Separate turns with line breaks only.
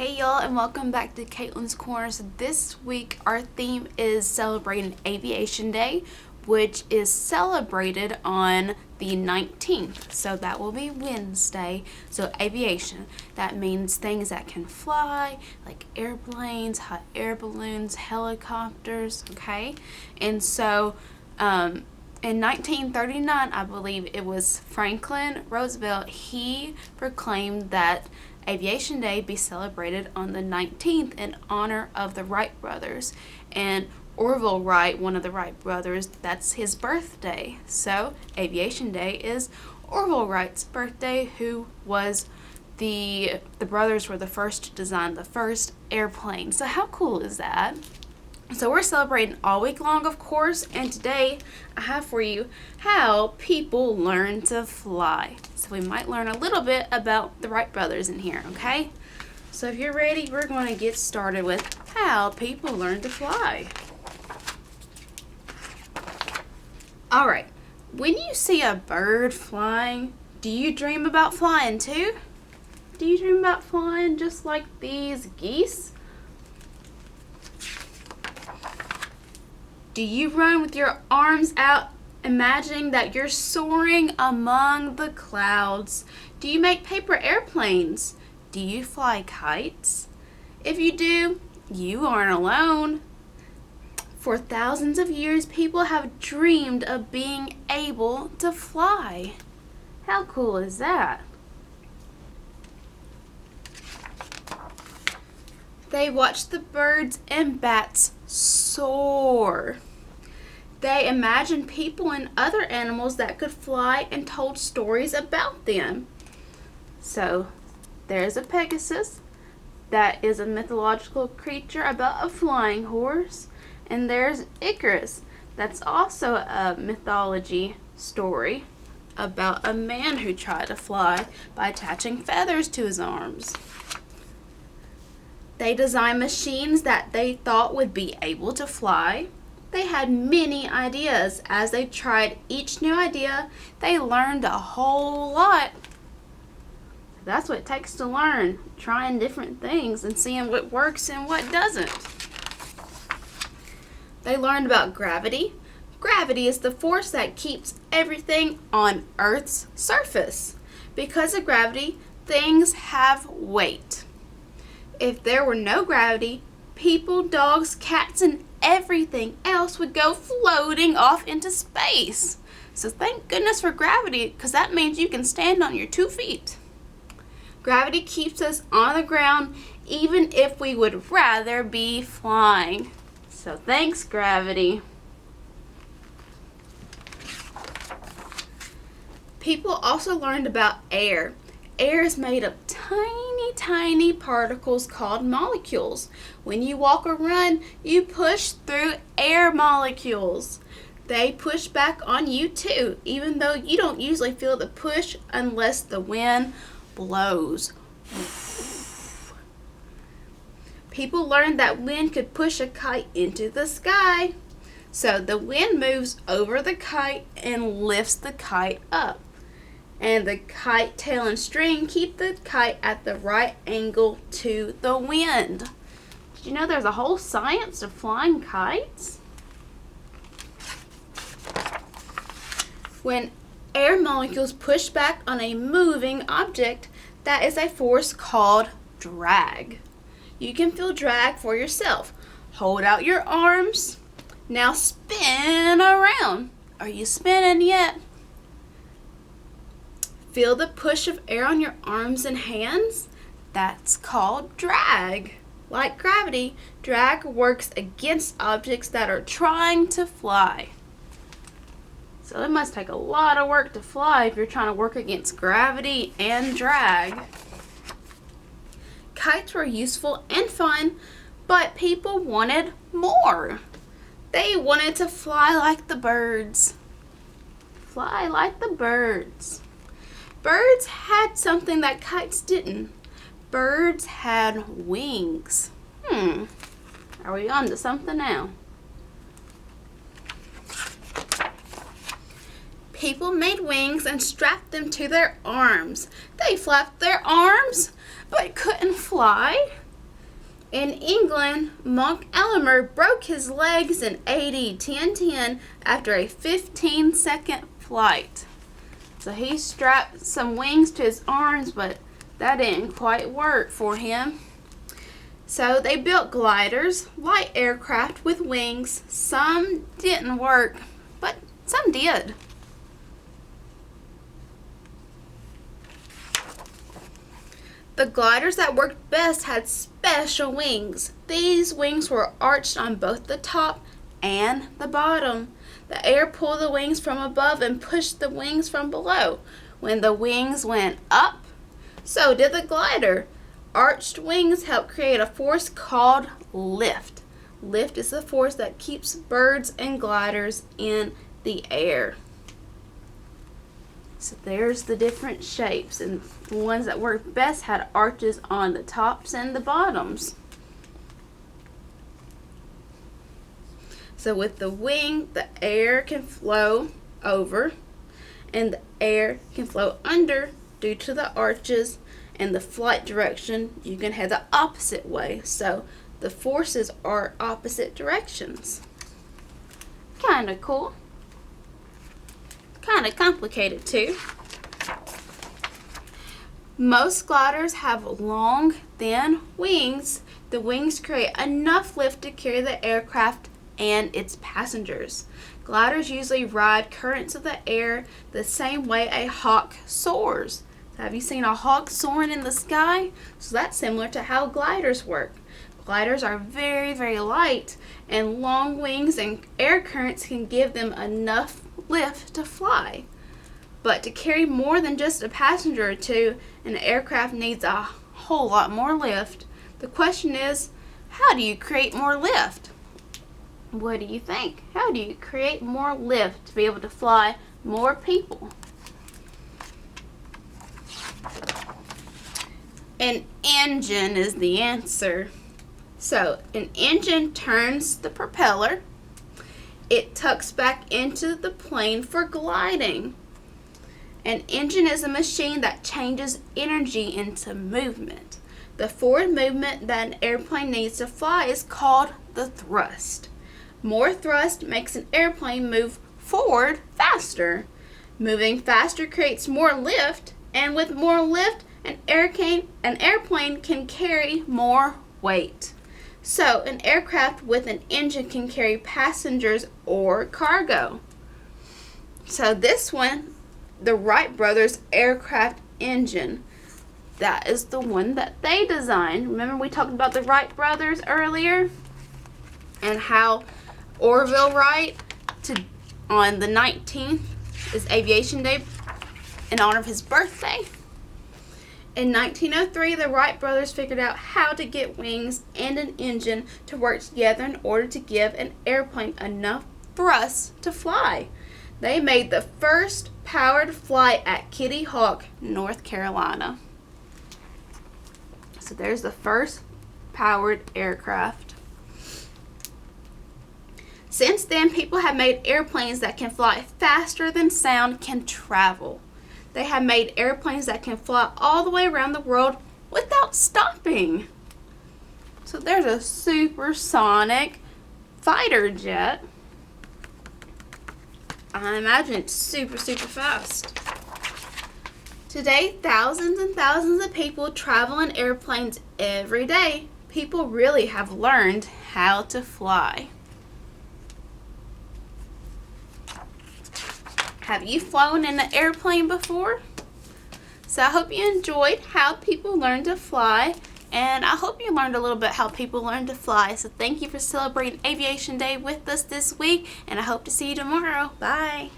Hey y'all, and welcome back to Caitlyn's Corner. So this week our theme is celebrating Aviation Day, which is celebrated on the 19th. So that will be Wednesday. So aviation, that means things that can fly, like airplanes, hot air balloons, helicopters, okay? And so in 1939, I believe it was Franklin Roosevelt, he proclaimed that Aviation Day be celebrated on the 19th in honor of the Wright brothers. And Orville Wright, one of the Wright brothers, that's his birthday. So Aviation Day is Orville Wright's birthday, who was the brothers were the first to design the first airplane. So how cool is that? So we're celebrating all week long, of course, and today I have for you how people learn to fly. So we might learn a little bit about the Wright brothers in here, okay? So if you're ready, we're going to get started with how people learn to fly. All right, when you see a bird flying, do you dream about flying too? Do you dream about flying just like these geese? Do you run with your arms out, imagining that you're soaring among the clouds? Do you make paper airplanes? Do you fly kites? If you do, you aren't alone. For thousands of years, people have dreamed of being able to fly. How cool is that? They watched the birds and bats soar. They imagined people and other animals that could fly and told stories about them. So there's a Pegasus, that is a mythological creature about a flying horse. And there's Icarus, that's also a mythology story about a man who tried to fly by attaching feathers to his arms. They designed machines that they thought would be able to fly. They had many ideas. As they tried each new idea, they learned a whole lot. That's what it takes to learn, trying different things and seeing what works and what doesn't. They learned about gravity. Gravity is the force that keeps everything on Earth's surface. Because of gravity, things have weight. If there were no gravity, people, dogs, cats, and everything else would go floating off into space. So thank goodness for gravity, because that means you can stand on your 2 feet. Gravity keeps us on the ground even if we would rather be flying. So thanks, gravity. People also learned about air. Air is made of tiny particles called molecules. When you walk or run, you push through air molecules. They push back on you too, even though you don't usually feel the push unless the wind blows. People learned that wind could push a kite into the sky. So the wind moves over the kite and lifts the kite up. And the kite tail and string keep the kite at the right angle to the wind. Did you know there's a whole science of flying kites? When air molecules push back on a moving object, that is a force called drag. You can feel drag for yourself. Hold out your arms. Now spin around. Are you spinning yet? Feel the push of air on your arms and hands? That's called drag. Like gravity, drag works against objects that are trying to fly. So it must take a lot of work to fly if you're trying to work against gravity and drag. Kites were useful and fun, but people wanted more. They wanted to fly like the birds. Fly like the birds. Birds had something that kites didn't. Birds had wings. Are we on to something now? People made wings and strapped them to their arms. They flapped their arms, but couldn't fly. In England, Monk Elmer broke his legs in AD 1010 after a 15-second flight. So he strapped some wings to his arms, but that didn't quite work for him. So they built gliders, light aircraft with wings. Some didn't work, but some did. The gliders that worked best had special wings. These wings were arched on both the top and the bottom. The air pulled the wings from above and pushed the wings from below. When the wings went up, so did the glider. Arched wings help create a force called lift. Lift is the force that keeps birds and gliders in the air. So there's the different shapes, and the ones that worked best had arches on the tops and the bottoms. So with the wing, the air can flow over and the air can flow under due to the arches, and the flight direction you can head the opposite way. So the forces are opposite directions. Kind of cool. Kind of complicated too. Most gliders have long, thin wings. The wings create enough lift to carry the aircraft and its passengers. Gliders usually ride currents of the air the same way a hawk soars. Have you seen a hawk soaring in the sky? So that's similar to how gliders work. Gliders are very, very light, and long wings and air currents can give them enough lift to fly. But to carry more than just a passenger or two, an aircraft needs a whole lot more lift. The question is, how do you create more lift? What do you think? How do you create more lift to be able to fly more people? An engine is the answer. So an engine turns the propeller. It tucks back into the plane for gliding. An engine is a machine that changes energy into movement. The forward movement that an airplane needs to fly is called the thrust. More thrust makes an airplane move forward faster. Moving faster creates more lift, and with more lift, an airplane can carry more weight. So, an aircraft with an engine can carry passengers or cargo. So this one, the Wright brothers aircraft engine, that is the one that they designed. Remember we talked about the Wright brothers earlier? And how Orville Wright, on the 19th, is Aviation Day in honor of his birthday. In 1903, the Wright brothers figured out how to get wings and an engine to work together in order to give an airplane enough thrust to fly. They made the first powered flight at Kitty Hawk, North Carolina. So there's the first powered aircraft. Since then, people have made airplanes that can fly faster than sound can travel. They have made airplanes that can fly all the way around the world without stopping. So there's a supersonic fighter jet. I imagine it's super, super fast. Today, thousands and thousands of people travel in airplanes every day. People really have learned how to fly. Have you flown in an airplane before? So I hope you enjoyed how people learn to fly, and I hope you learned a little bit how people learn to fly. So thank you for celebrating Aviation Day with us this week, and I hope to see you tomorrow. Bye.